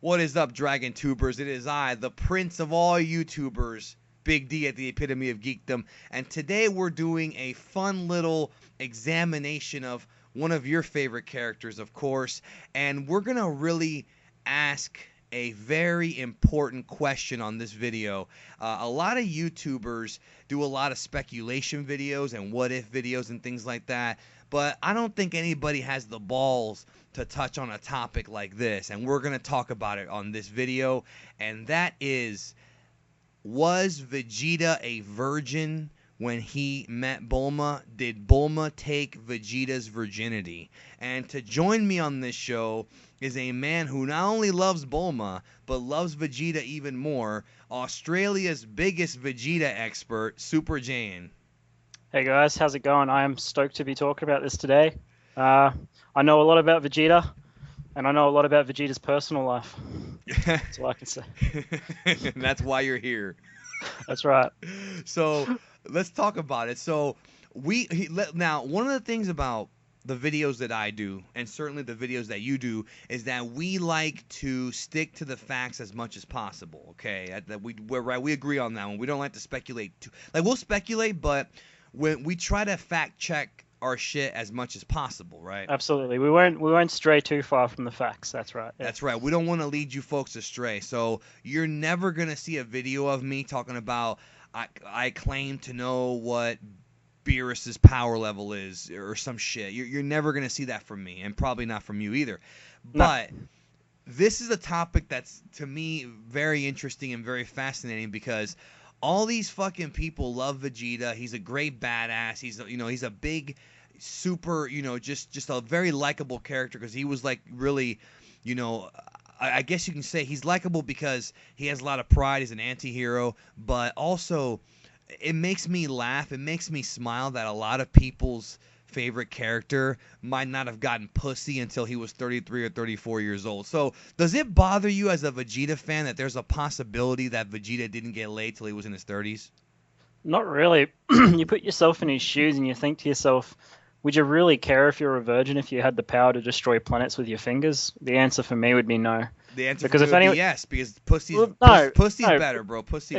What is up, Dragon Tubers? It is I, the prince of all YouTubers, Big D at the epitome of geekdom, and today we're doing a fun little examination of one of your favorite characters, of course, and we're gonna really ask a very important question on this video. A lot of YouTubers do a lot of speculation videos and what if videos and things like that, but I don't think anybody has the balls to touch on a topic like this, and we're going to talk about it on this video, and that is, was Vegeta a virgin when he met Bulma? Did Bulma take Vegeta's virginity? And to join me on this show is a man who not only loves Bulma, but loves Vegeta even more, Australia's biggest Vegeta expert, Super Jaiyan. Hey guys, how's it going? I am stoked to be talking about this today. Uh, I know a lot about Vegeta, and I know a lot about Vegeta's personal life. That's all I can say. And that's why you're here. That's right. So let's talk about it. So now one of the things about the videos that I do, and certainly the videos that you do, is that we like to stick to the facts as much as possible. Okay, that we're right. We agree on that one. We don't like to speculate too. Like, we'll speculate, but when we try to fact check our shit as much as possible, right? Absolutely. We won't stray too far from the facts. That's right. Yeah. That's right. We don't want to lead you folks astray. So you're never gonna see a video of me talking about I claim to know what Beerus's power level is or some shit. You're never gonna see that from me, and probably not from you either. No. But this is a topic that's, to me, very interesting and very fascinating because all these fucking people love Vegeta. He's a great badass. He's a big, super, just a very likable character because he was like really, you know. I guess you can say he's likable because he has a lot of pride. He's an anti-hero, but also it makes me laugh. It makes me smile that a lot of people's favorite character might not have gotten pussy until he was 33 or 34 years old. So, does it bother you as a Vegeta fan that there's a possibility that Vegeta didn't get laid till he was in his 30s? Not really. You put yourself in his shoes and you think to yourself, would you really care if you're a virgin if you had the power to destroy planets with your fingers? The answer for me would be no. The answer for Because me if would be any, yes, because pussy's well, no, pussy's no. better, bro. Pussy.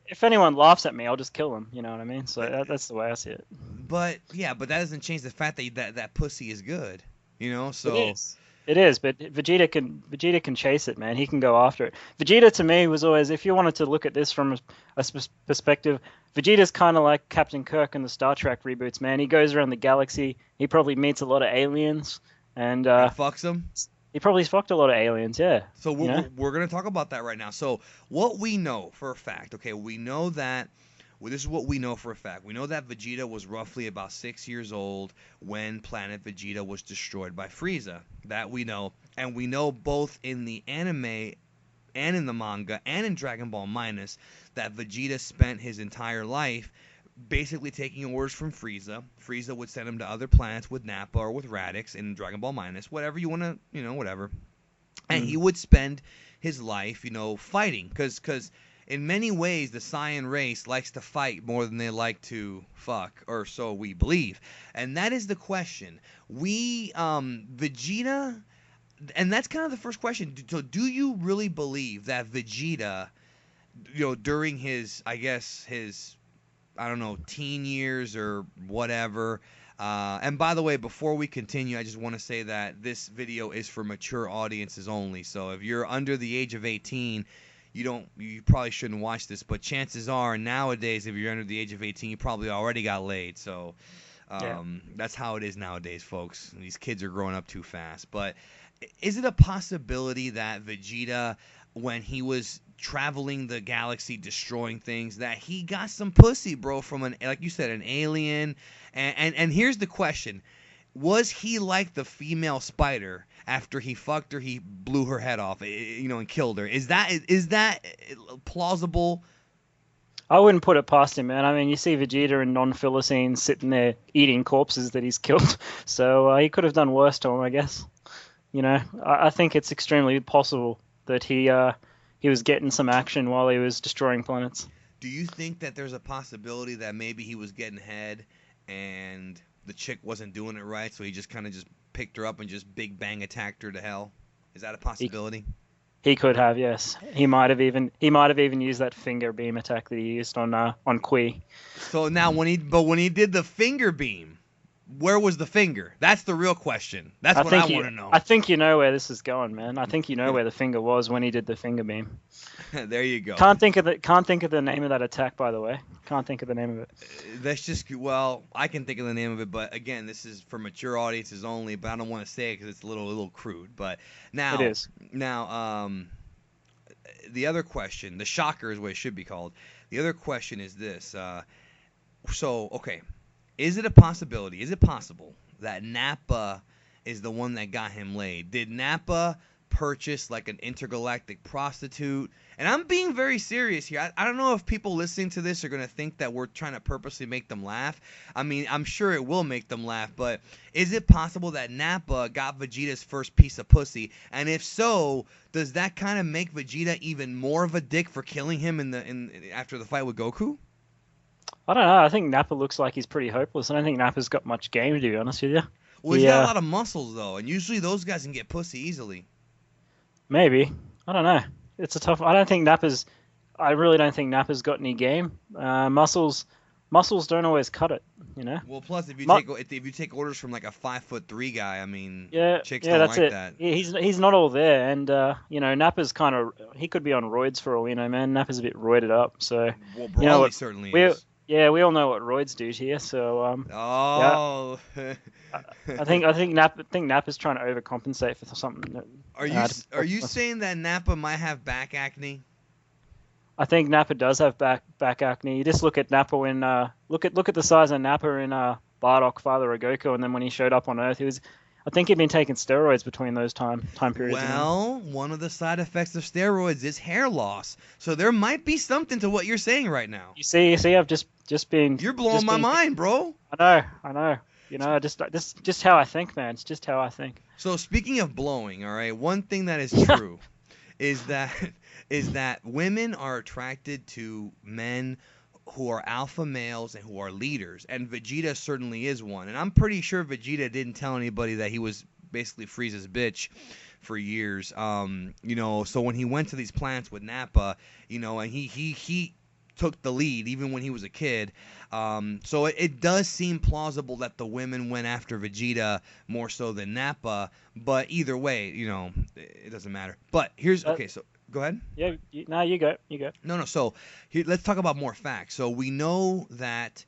If anyone laughs at me, I'll just kill them. You know what I mean? So that's the way I see it. But yeah, but that doesn't change the fact that pussy is good. It So is. It is, but Vegeta can chase it, man. He can go after it. Vegeta to me was always, if you wanted to look at this from a perspective, Vegeta's kind of like Captain Kirk in the Star Trek reboots, man. He goes around the galaxy. He probably meets a lot of aliens, and and fucks him. he probably fucked a lot of aliens. Yeah, So you know. we're going to talk about that right now. So what we know for a fact, okay, we know that, well, this is what we know for a fact. We know that Vegeta was roughly about 6 years old when Planet Vegeta was destroyed by Frieza. That we know. And we know both in the anime and in the manga and in Dragon Ball Minus that Vegeta spent his entire life basically taking orders from Frieza. Frieza would send him to other planets with Nappa or with Radix in Dragon Ball Minus, whatever you want to, whatever. And he Mm. would spend his life, fighting, because in many ways the Saiyan race likes to fight more than they like to fuck, or so we believe. And that is the question. Vegeta, and that's kind of the first question. So, do you really believe that Vegeta, during his, I guess, I don't know, teen years or whatever. And by the way, before we continue, I just want to say that this video is for mature audiences only. So if you're under the age of 18, you probably shouldn't watch this. But chances are nowadays, if you're under the age of 18, you probably already got laid. So Yeah. that's how it is nowadays, folks. These kids are growing up too fast. But is it a possibility that Vegeta, when he was traveling the galaxy destroying things, that he got some pussy, bro, from an, like you said, an alien? And here's the question: was he like the female spider after he fucked her, he blew her head off, and killed her? Is that plausible? I wouldn't put it past him, man. I mean, you see Vegeta and non-Philistines sitting there eating corpses that he's killed, so he could have done worse to him, I guess. I think it's extremely possible that he was getting some action while he was destroying planets. Do you think that there's a possibility that maybe he was getting head and the chick wasn't doing it right, so he just kind of just picked her up and just big bang attacked her to hell? Is that a He possibility? He could have, yes. He might have even used that finger beam attack that he used on Kui. So now when he did the finger beam, where was the finger? That's the real question. That's what I want to know. I think you know where this is going, man. I think you know where the finger was when he did the finger beam. There you go. Can't think of the name of that attack, by the way. Can't think of the name of it. That's just, well, I can think of the name of it, but again, this is for mature audiences only. But I don't want to say it because it's a little crude. But now, It is. Now, the other question, the shocker is what it should be called. The other question is this. Okay, is it a possibility? Is it possible that Nappa is the one that got him laid? Did Nappa purchase like an intergalactic prostitute? And I'm being very serious here. I don't know if people listening to this are going to think that we're trying to purposely make them laugh. I mean, I'm sure it will make them laugh, but is it possible that Nappa got Vegeta's first piece of pussy? And if so, does that kind of make Vegeta even more of a dick for killing him after the fight with Goku? I don't know. I think Nappa looks like he's pretty hopeless. I don't think Nappa's got much game, to be honest with you. Well, he's got a lot of muscles, though, and usually those guys can get pussy easily. Maybe. I don't know. It's a tough. I really don't think Nappa's got any game. Muscles don't always cut it, you know. Well, plus if you take orders from like a 5'3" guy, I mean, chicks don't that's like it. that. He's not all there, and Nappa's kind of, he could be on roids for all we know, man. Nappa's a bit roided up, so. Well, Broly certainly is. Yeah, we all know what roids do to you, so Oh. Yeah. I think Nappa's trying to overcompensate for something. Are you saying that Nappa might have back acne? I think Nappa does have back acne. You just look at Nappa when look at the size of Nappa in Bardock, Father of Goku, and then when he showed up on Earth, I think he'd been taking steroids between those time periods. Well, one of the side effects of steroids is hair loss, so there might be something to what you're saying right now. You see, I've just been. You're blowing my mind, bro. I know. Just how I think, man. It's just how I think. So speaking of blowing, all right, one thing that is true is that women are attracted to men who are alpha males and who are leaders, and Vegeta certainly is one. And I'm pretty sure Vegeta didn't tell anybody that he was basically Frieza's bitch for years. So when he went to these planets with Nappa, and he took the lead even when he was a kid. So it does seem plausible that the women went after Vegeta more so than Nappa. But either way, it doesn't matter. But okay. So go ahead. Yeah. You go. No. So here, let's talk about more facts. So we know that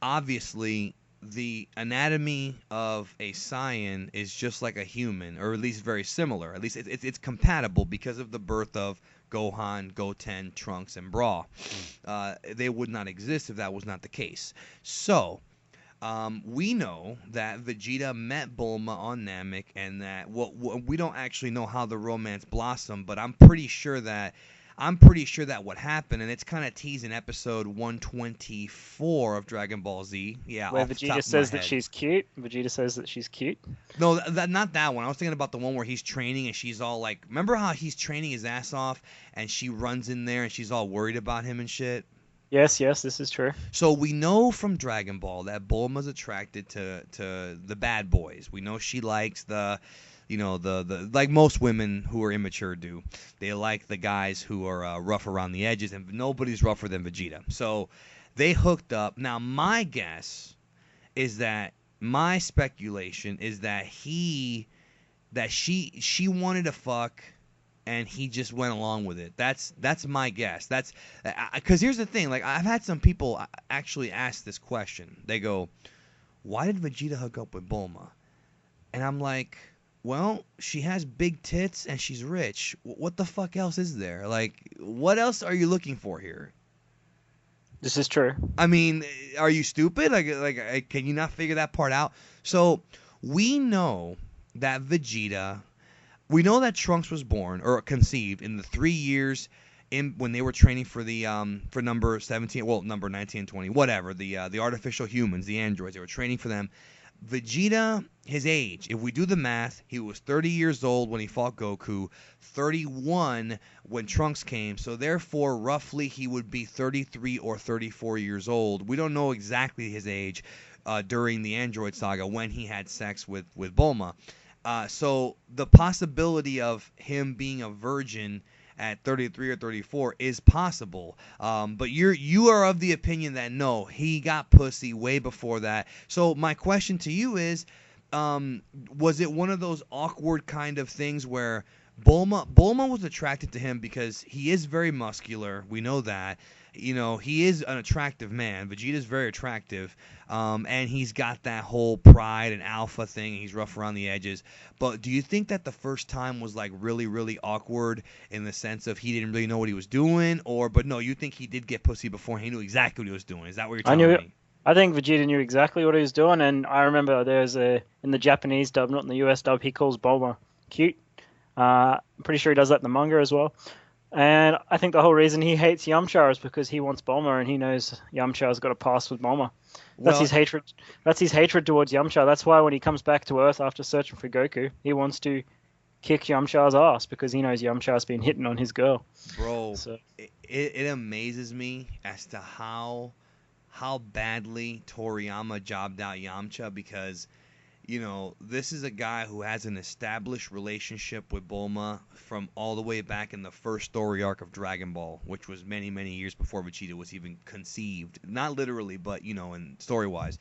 obviously the anatomy of a Saiyan is just like a human, or at least very similar. At least it's compatible because of the birth of Gohan, Goten, Trunks, and Bra. They would not exist if that was not the case. So we know that Vegeta met Bulma on Namek, and that we don't actually know how the romance blossomed, but I'm pretty sure that what happened, and it's kind of teased in episode 124 of Dragon Ball Z. Yeah, where Vegeta says that she's cute. Vegeta says that she's cute. No, not that one. I was thinking about the one where he's training and she's all like, remember how he's training his ass off and she runs in there and she's all worried about him and shit? Yes, this is true. So we know from Dragon Ball that Bulma's attracted to the bad boys. We know she likes the like most women who are immature do. They like the guys who are rough around the edges, and nobody's rougher than Vegeta. So they hooked up. Now my speculation is that she wanted to fuck, and he just went along with it. That's my guess. That's because here's the thing. Like, I've had some people actually ask this question. They go, "Why did Vegeta hook up with Bulma?" And I'm like, well, she has big tits and she's rich. What the fuck else is there? Like, what else are you looking for here? This is true. I mean, are you stupid? Like, can you not figure that part out? So we know that we know that Trunks was born or conceived in the 3 years when they were training for the for number 17, well, number 19 and 20, whatever, the artificial humans, the androids. They were training for them. Vegeta, his age, if we do the math, he was 30 years old when he fought Goku, 31 when Trunks came, so therefore roughly he would be 33 or 34 years old. We don't know exactly his age during the Android Saga when he had sex with Bulma. So the possibility of him being a virgin at 33 or 34 is possible. But you are of the opinion that no, he got pussy way before that. So my question to you is, was it one of those awkward kind of things where Bulma was attracted to him because he is very muscular. We know that. You know, he is an attractive man. Vegeta's very attractive. And he's got that whole pride and alpha thing. He's rough around the edges. But do you think that the first time was like really, really awkward in the sense of he didn't really know what he was doing? But no, you think he did get pussy before he knew exactly what he was doing? Is that what you're telling me? I think Vegeta knew exactly what he was doing, and I remember in the Japanese dub, not in the US dub, he calls Bulma cute. I'm pretty sure he does that in the manga as well. And I think the whole reason he hates Yamcha is because he wants Bulma, and he knows Yamcha's got a past with Bulma. That's his hatred. That's his hatred towards Yamcha. That's why when he comes back to Earth after searching for Goku, he wants to kick Yamcha's ass because he knows Yamcha's been hitting on his girl. Bro, so. It amazes me as to how badly Toriyama jobbed out Yamcha because, you know, this is a guy who has an established relationship with Bulma from all the way back in the first story arc of Dragon Ball, which was many, many years before Vegeta was even conceived. Not literally, but, you know, in story-wise.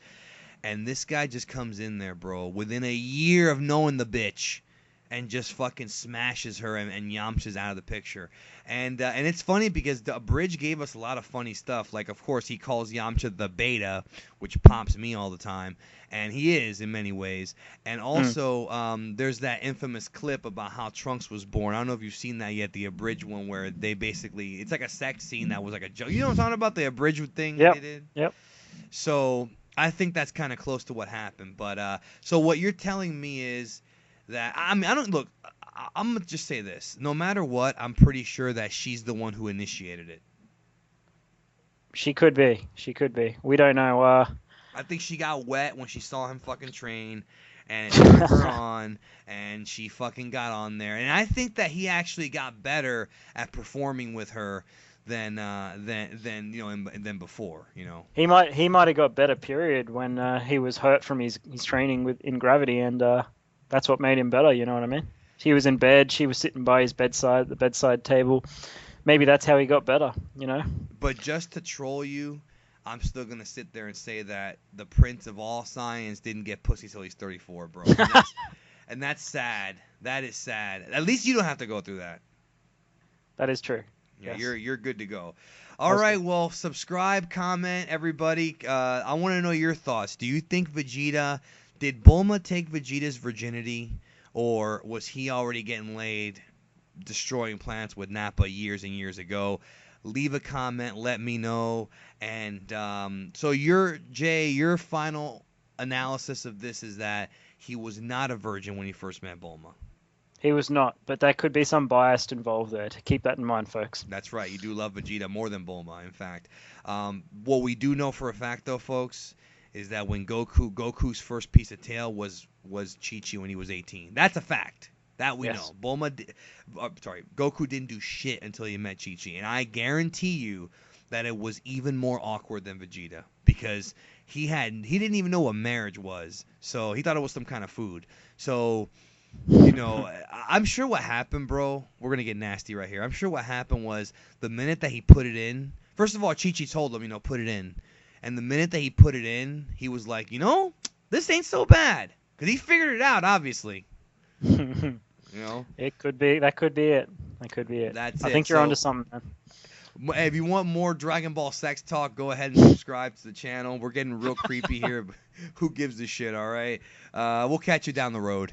And this guy just comes in there, bro, within a year of knowing the bitch, and just fucking smashes her, and Yamcha's out of the picture. And it's funny because the Bridge gave us a lot of funny stuff. Like, of course, he calls Yamcha the beta, which pops me all the time. And he is in many ways. And also, there's that infamous clip about how Trunks was born. I don't know if you've seen that yet, the abridged one where they basically, it's like a sex scene that was like a joke. You know what I'm talking about, the abridged thing they did? Yep. So I think that's kind of close to what happened. But so what you're telling me is that, I mean, I'm going to just say this. No matter what, I'm pretty sure that she's the one who initiated it. She could be. We don't know. I think she got wet when she saw him fucking train, and it turned her on, and she fucking got on there. And I think that he actually got better at performing with her than you know than before. You know. He might have got better. Period. When he was hurt from his training in gravity, and that's what made him better. You know what I mean? He was in bed. She was sitting by his bedside, the bedside table. Maybe that's how he got better, you know? But just to troll you, I'm still going to sit there and say that the Prince of all Saiyans didn't get pussy till he's 34, bro. And that's sad. That is sad. At least you don't have to go through that. That is true. Yeah, yes. You're good to go. All right, well, subscribe, comment, everybody. I want to know your thoughts. Do you think did Bulma take Vegeta's virginity? Or was he already getting laid, destroying planets with Nappa years and years ago? Leave a comment, let me know. And so your final analysis of this is that he was not a virgin when he first met Bulma. He was not, but there could be some bias involved there. To keep that in mind, folks. That's right. You do love Vegeta more than Bulma, in fact. What we do know for a fact, though, folks, is that when Goku's first piece of tail was Chi-Chi when he was 18. That's a fact. That we know. Goku didn't do shit until he met Chi-Chi. And I guarantee you that it was even more awkward than Vegeta because he didn't even know what marriage was. So he thought it was some kind of food. So, you know, I'm sure what happened, bro, we're going to get nasty right here. I'm sure what happened was the minute that he put it in, first of all, Chi-Chi told him, you know, put it in. And the minute that he put it in, he was like, you know, this ain't so bad. Because he figured it out, obviously. You know? It could be. That could be it. That's I think you're onto something, man. If you want more Dragon Ball sex talk, go ahead and subscribe to the channel. We're getting real creepy here. Who gives a shit, all right? We'll catch you down the road.